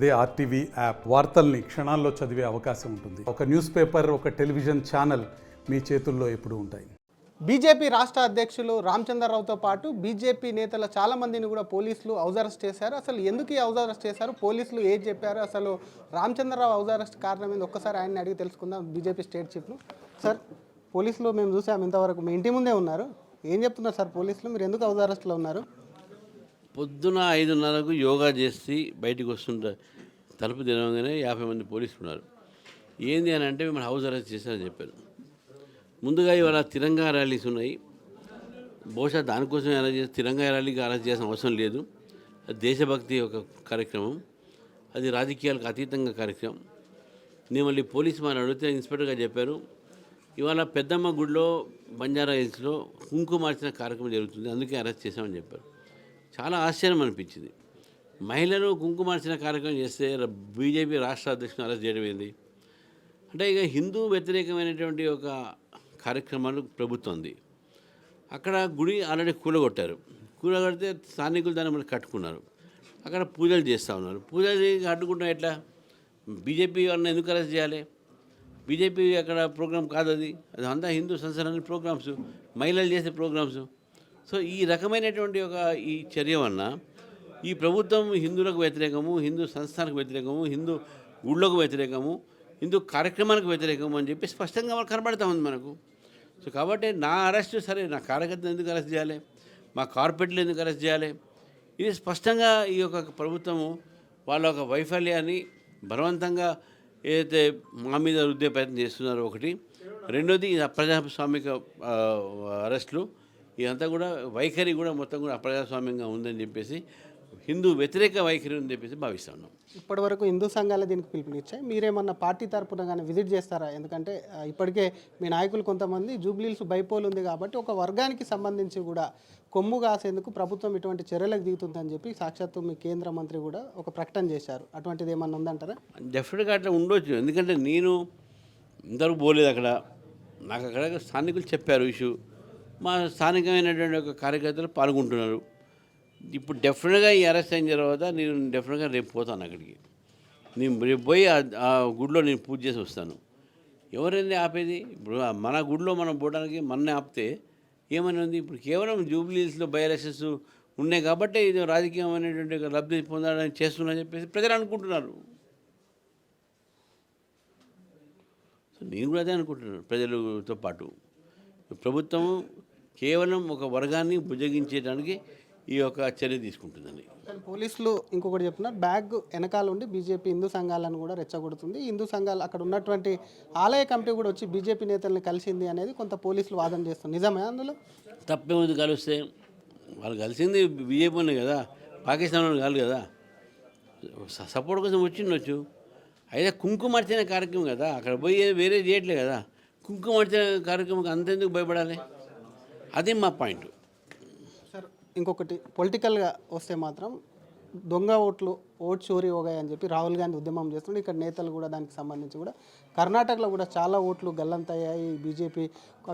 అదే RTV app వార్తల్ని క్షణాల్లో చదివే అవకాశం ఉంటుంది. ఒక న్యూస్ పేపర్, ఒక టెలివిజన్ ఛానల్ మీ చేతుల్లో ఎప్పుడూ ఉంటాయి. బీజేపీ రాష్ట్ర అధ్యక్షులు రామచంద్రరావుతో పాటు బీజేపీ నేతల చాలా మందిని కూడా పోలీసులు హౌస్ అరెస్ట్ చేశారు. అసలు ఎందుకు ఈ హౌస్ అరెస్ట్ చేశారు, పోలీసులు ఏం చెప్పారు, అసలు రామచంద్రరావు హౌస్ అరెస్ట్ కారణం ఏంది ఒక్కసారి ఆయన్ని అడిగి తెలుసుకుందాం. BJP state చీఫ్ను. సార్, పోలీసులు మేము చూసాము ఇంతవరకు మీ ఇంటి ముందే ఉన్నారు, ఏం చెప్తున్నారు సార్ పోలీసులు, మీరు ఎందుకు హౌస్ అరెస్ట్లో ఉన్నారు? పొద్దున 5:30కు యోగా చేసి బయటకు వస్తుంటే తలుపు తెరవగానే 50 మంది పోలీసులు ఉన్నారు. ఏంది అని అంటే మిమ్మల్ని హౌస్ అరెస్ట్ చేశారని చెప్పారు. ముందుగా ఇవాళ తిరంగా ర్యాలీస్ ఉన్నాయి. బహుశా దానికోసం అరెస్ట్ చేసి తిరంగా ర్యాలీకి అరెస్ట్ చేయాల్సిన అవసరం లేదు. అది దేశభక్తి ఒక కార్యక్రమం, అది రాజకీయాలకు అతీతంగా కార్యక్రమం. నేను మళ్ళీ పోలీసు వారిని అడిగితే ఇన్స్పెక్టర్గా చెప్పారు, ఇవాళ పెద్దమ్మ గుడిలో బంజారా హిల్స్లో కుంకుమార్చిన కార్యక్రమం జరుగుతుంది, అందుకే అరెస్ట్ చేశామని చెప్పారు. చాలా ఆశ్చర్యం అనిపించింది. మహిళలు కుంకుమార్చిన కార్యక్రమం చేస్తే బీజేపీ రాష్ట్ర అధ్యక్షుని అరెస్ట్ చేయడం ఏంది అంటే, ఇక హిందూ వ్యతిరేకమైనటువంటి ఒక కార్యక్రమాలు ప్రభుత్వంది. అక్కడ గుడి ఆల్రెడీ కూలగొట్టారు. కూలగొడితే స్థానికులు దాన్ని మళ్ళీ కట్టుకున్నారు. అక్కడ పూజలు చేస్తూ ఉన్నారు. పూజలు కట్టుకుంటాం ఎట్లా? బీజేపీ వాళ్ళని ఎందుకు అరెస్ట్ చేయాలి? బీజేపీ అక్కడ ప్రోగ్రాం కాదు, అది అంతా హిందూ సంస్థలని ప్రోగ్రామ్స్, మహిళలు చేసే ప్రోగ్రామ్స్. సో ఈ రకమైనటువంటి ఒక ఈ చర్య వలన ఈ ప్రభుత్వం హిందువులకు వ్యతిరేకము, హిందూ సంస్థలకు వ్యతిరేకము, హిందూ గుళ్ళకు వ్యతిరేకము, హిందూ కార్యక్రమాలకు వ్యతిరేకము అని చెప్పి స్పష్టంగా మనకు కనబడతా ఉంది మనకు. సో కాబట్టి నా అరెస్ట్ సరే, నా కార్యకర్తలు ఎందుకు అరెస్ట్ చేయాలి, మా కార్పొరేట్లు ఎందుకు అరెస్ట్ చేయాలి? ఇది స్పష్టంగా ఈ యొక్క ప్రభుత్వము వాళ్ళ ఒక వైఫల్యాన్ని బలవంతంగా ఏదైతే మా మీద రుద్దే ప్రయత్నం చేస్తున్నారో ఒకటి. రెండోది అప్రజాస్వామిక అరెస్టులు, ఇదంతా కూడా వైఖరి కూడా మొత్తం కూడా అప్రజాస్వామ్యంగా ఉందని చెప్పేసి, హిందూ వ్యతిరేక వైఖరి ఉందని చెప్పేసి భావిస్తూ ఉన్నాం. ఇప్పటి వరకు హిందూ సంఘాలు దీనికి పిలుపునిచ్చాయి. మీరేమన్నా పార్టీ తరపున కానీ విజిట్ చేస్తారా? ఎందుకంటే ఇప్పటికే మీ నాయకులు కొంతమంది జూబ్లీహిల్స్ బైపోల్ ఉంది కాబట్టి ఒక వర్గానికి సంబంధించి కూడా కొమ్ము కాసేందుకు ప్రభుత్వం ఇటువంటి చర్యలకు దిగుతుందని చెప్పి సాక్షాత్తు మీ కేంద్ర మంత్రి కూడా ఒక ప్రకటన చేశారు. అటువంటిది ఏమన్నా ఉందంటారా? డెఫినెట్గా అట్లా ఉండొచ్చు. ఎందుకంటే నేను ఇంతవరకు పోలేదు అక్కడ, నాకు అక్కడ స్థానికులు చెప్పారు ఇష్యూ, మా స్థానికమైనటువంటి ఒక కార్యకర్తలు పాల్గొంటున్నారు. ఇప్పుడు డెఫినెట్గా ఈ అరెస్ట్ అయిన తర్వాత నేను డెఫినెట్గా రేపు పోతాను అక్కడికి. నేను రేపు పోయి ఆ గుడిలో నేను పూజ చేసి వస్తాను. ఎవరైంది ఆపేది? ఇప్పుడు మన గుడిలో మనం పోవడానికి మననే ఆపితే ఏమని ఉంది? ఇప్పుడు కేవలం జూబ్లీహిల్స్లో బై ఎలక్షన్స్ ఉన్నాయి కాబట్టి ఇది రాజకీయమైనటువంటి లబ్ధి పొందాలని చేస్తున్నారని చెప్పేసి ప్రజలు అనుకుంటున్నారు. సో నేను కూడా అదే అనుకుంటున్నాను. ప్రజలతో పాటు ప్రభుత్వం కేవలం ఒక వర్గాన్ని బుజ్జగించడానికి ఈ యొక్క చర్య తీసుకుంటుందండి. పోలీసులు ఇంకొకటి చెప్తున్నారు, బ్యాగ్ వెనకాల ఉండి బీజేపీ హిందూ సంఘాలను కూడా రెచ్చగొడుతుంది, హిందూ సంఘాలు అక్కడ ఉన్నటువంటి ఆలయ కమిటీ కూడా వచ్చి బీజేపీ నేతల్ని కలిసింది అనేది కొంత పోలీసులు వాదన చేస్తుంది. నిజమే అందులో? తప్పేముంది కలిస్తే? వాళ్ళు కలిసింది బీజేపీనే కదా, పాకిస్తాన్ కాదు కదా. సపోర్ట్ కోసం వచ్చిండొచ్చు. అయితే కుంకుమార్చన కార్యక్రమం కదా, అక్కడ పోయి వేరే చేయట్లే కదా. కుంకుమార్చన కార్యక్రమం అంతెందుకు భయపడాలి? అదే మా పాయింట్. సార్, ఇంకొకటి పొలిటికల్గా వస్తే మాత్రం దొంగ ఓట్ చోరీ పోగాయి అని చెప్పి రాహుల్ గాంధీ ఉద్యమం చేస్తుండే. ఇక్కడ నేతలు కూడా దానికి సంబంధించి కూడా కర్ణాటకలో కూడా చాలా ఓట్లు గల్లంతయ్యాయి, బీజేపీ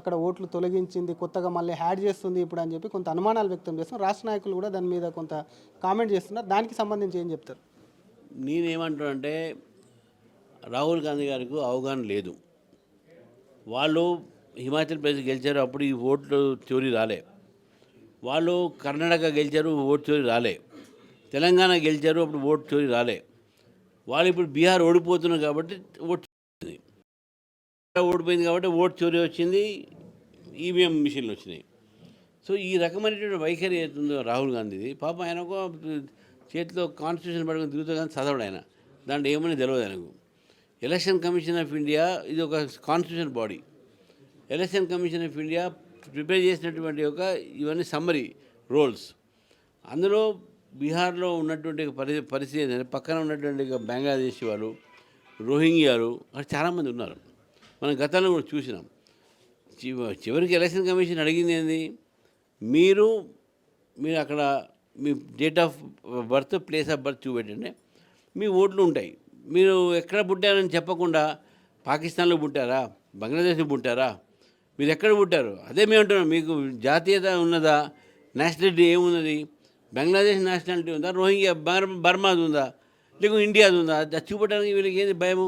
అక్కడ ఓట్లు తొలగించింది, కొత్తగా మళ్ళీ యాడ్ చేస్తుంది ఇప్పుడు అని చెప్పి కొంత అనుమానాలు వ్యక్తం చేస్తున్నారు. రాష్ట్ర నాయకులు కూడా దాని మీద కొంత కామెంట్ చేస్తున్నారు. దానికి సంబంధించి ఏం చెప్తారు? నేనేమంటానంటే, రాహుల్ గాంధీ గారికి అవగాహన లేదు. వాళ్ళు హిమాచల్ ప్రదేశ్ గెలిచారు, అప్పుడు ఈ ఓట్లు చోరీ రాలే. వాళ్ళు కర్ణాటక గెలిచారు, ఓటు చోరీ రాలే. తెలంగాణ గెలిచారు, అప్పుడు ఓటు చోరీ రాలే. వాళ్ళు ఇప్పుడు బీహార్ ఓడిపోతున్నారు కాబట్టి ఓటు వచ్చింది, ఓడిపోయింది కాబట్టి ఓటు చోరీ వచ్చింది, ఈవీఎం మిషన్లు వచ్చినాయి. సో ఈ రకమైనటువంటి వైఖరి అవుతుందో రాహుల్ గాంధీది. పాపం ఆయనకు చేతిలో కాన్స్టిట్యూషన్ పట్టుకొని తిరుగుతుంది కానీ చదవడు ఆయన, దాంట్లో ఏమని తెలియదు ఆయనకు. ఎలక్షన్ కమిషన్ ఆఫ్ ఇండియా ఇది ఒక constitution body. Election commission of India prepare చేసినటువంటి ఒక ఇవన్నీ సమ్మరీ రోల్స్. అందులో బీహార్లో ఉన్నటువంటి పరిస్థితి పక్కన ఉన్నటువంటి బంగ్లాదేశ్ వాళ్ళు, రోహింగ్యాలు అక్కడ చాలామంది ఉన్నారు. మనం గతంలో కూడా చూసినాం. చివరికి ఎలక్షన్ కమిషన్ అడిగింది ఏంది? మీరు అక్కడ మీ date of birth, place of birth చూపెట్టండి, మీ ఓట్లు ఉంటాయి. మీరు ఎక్కడ పుట్టారని చెప్పకుండా పాకిస్తాన్లో పుట్టారా, బంగ్లాదేశ్లో పుట్టారా, మీరు ఎక్కడ పుట్టారు? అదే మేము అంటున్నాం. మీకు జాతీయత ఉన్నదా, నేషనాలిటీ ఏమున్నది? బంగ్లాదేశ్ నేషనాలిటీ ఉందా, రోహింగ్యా బర్మాది ఉందా? లేక ఇండియాది ఉందా, అది చూపడానికి వీళ్ళకి ఏంది భయము?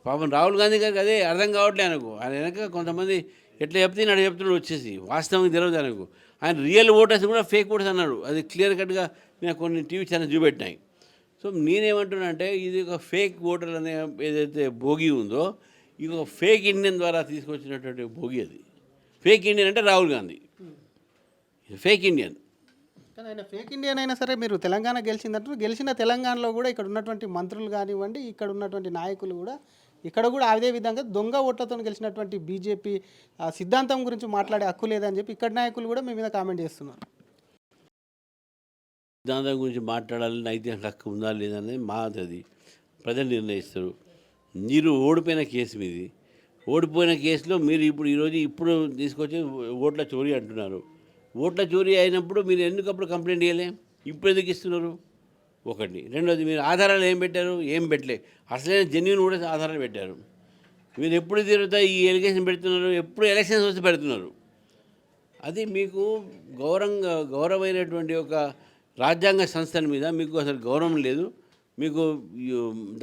పాపం రాహుల్ గాంధీ గారికి అదే అర్థం కావట్లే అనుకో. ఆయన వెనక కొంతమంది ఎట్లా చెప్తే నాడు చెప్తున్నాడు వచ్చేసి, వాస్తవం తెలియదు అనుకో. ఆయన రియల్ ఓటర్స్ కూడా ఫేక్ ఓటర్స్ అన్నాడు. అది క్లియర్ కట్గా నేను కొన్ని టీవీ ఛానల్ చూపెట్టినాయి. సో నేనేమంటున్నా అంటే ఇది ఒక ఫేక్ ఓటర్ అనే ఏదైతే భోగి ఉందో, ఇది ఒక ఫేక్ ఇండియన్ ద్వారా తీసుకొచ్చినటువంటి భోగి. అది ఫేక్ ఇండియన్ అంటే రాహుల్ గాంధీ ఫేక్ ఇండియన్. కానీ ఆయన ఫేక్ ఇండియన్ అయినా సరే మీరు తెలంగాణ గెలిచిందంటారు. గెలిచిన తెలంగాణలో కూడా ఇక్కడ ఉన్నటువంటి మంత్రులు కానివ్వండి, ఇక్కడ ఉన్నటువంటి నాయకులు కూడా ఇక్కడ కూడా అదే విధంగా దొంగ ఓట్లతో గెలిచినటువంటి బీజేపీ సిద్ధాంతం గురించి మాట్లాడే హక్కు లేదని చెప్పి ఇక్కడ నాయకులు కూడా మీ మీద కామెంట్ చేస్తున్నారు. సిద్ధాంతం గురించి మాట్లాడాలని నైతిక హక్కు ఉందా లేదనేది అది ప్రజలు నిర్ణయిస్తారు. మీరు ఓడిపోయిన కేసు మీది. ఓడిపోయిన కేసులో మీరు ఇప్పుడు తీసుకొచ్చి ఓట్ల చోరీ అంటున్నారు. ఓట్ల చోరీ అయినప్పుడు మీరు ఎందుకప్పుడు కంప్లైంట్ ఇవ్వలే? ఇప్పుడు ఎందుకు ఇస్తున్నారు? ఒకటి. రెండోది, మీరు ఆధారాలు ఏం పెట్టారు? ఏం పెట్టలే. అసలైన జెన్యున్ కూడా ఆధారాలు పెట్టారు. మీరు ఎప్పుడు తిరుగుతా ఈ ఎలిగేషన్ పెడుతున్నారు? ఎప్పుడు ఎలక్షన్స్ వస్తే పెడుతున్నారు. అది మీకు గౌరవమైనటువంటి ఒక రాజ్యాంగ సంస్థల మీద మీకు అసలు గౌరవం లేదు. మీకు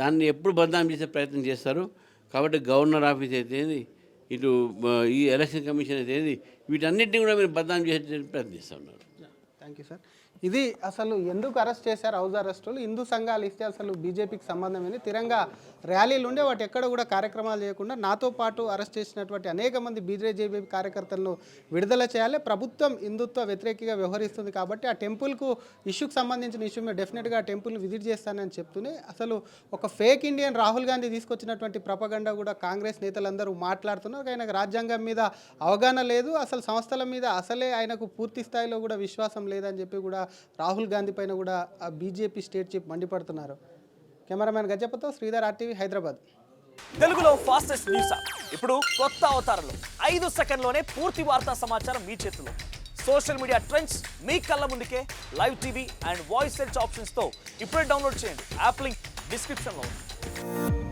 దాన్ని ఎప్పుడు బదనాం చేసే ప్రయత్నం చేస్తారు. కాబట్టి గవర్నర్ ఆఫీస్ అయితే ఇటు ఈ ఎలక్షన్ కమిషన్ అయితే వీటన్నిటిని కూడా మీరు బదనాం చేసే ప్రయత్నిస్తూ ఉన్నారు. Thank you sir. ఇది అసలు ఎందుకు అరెస్ట్ చేశారు హౌస్ అరెస్టులు? హిందూ సంఘాలు ఇస్తే అసలు బీజేపీకి సంబంధం ఏంది? తిరంగా ర్యాలీలు ఉండే వాటి ఎక్కడ కూడా కార్యక్రమాలు చేయకుండా నాతో పాటు అరెస్ట్ చేసినటువంటి అనేక మంది బీజేపీ కార్యకర్తలను విడుదల చేయాలి. ప్రభుత్వం హిందుత్వ వ్యతిరేకంగా వ్యవహరిస్తుంది కాబట్టి ఆ టెంపుల్కు ఇష్యూకి సంబంధించిన ఇష్యూ మీద డెఫినెట్గా ఆ టెంపుల్ని విజిట్ చేస్తానని చెప్తూనే అసలు ఒక ఫేక్ ఇండియన్ రాహుల్ గాంధీ తీసుకొచ్చినటువంటి ప్రపగండా కూడా కాంగ్రెస్ నేతలందరూ మాట్లాడుతున్నారు. ఆయనకు రాజ్యాంగం మీద అవగాహన లేదు, అసలు సంస్థల మీద అసలే ఆయనకు పూర్తి స్థాయిలో కూడా విశ్వాసం లేదని చెప్పి కూడా రాహుల్ గాంధీ పైన కూడా బీజేపీ స్టేట్ చీఫ్ మండిపడుతున్నారు. కెమెరామెన్ గజపతో శ్రీధర్, RTV, హైదరాబాద్. తెలుగులో ఫాస్టెస్ట్ న్యూస్ ఇప్పుడు కొత్త అవతారంలో 5 సెకండ్లోనే పూర్తి వార్తా సమాచారం మీ చేతిలో. సోషల్ మీడియా ట్రెండ్స్ మీ కళ్ళ ముందుకే live TV and voice search ఆప్షన్స్తో ఇప్పుడే డౌన్లోడ్ చేయండి. యాప్ లింక్ డిస్క్రిప్షన్లో ఉంది.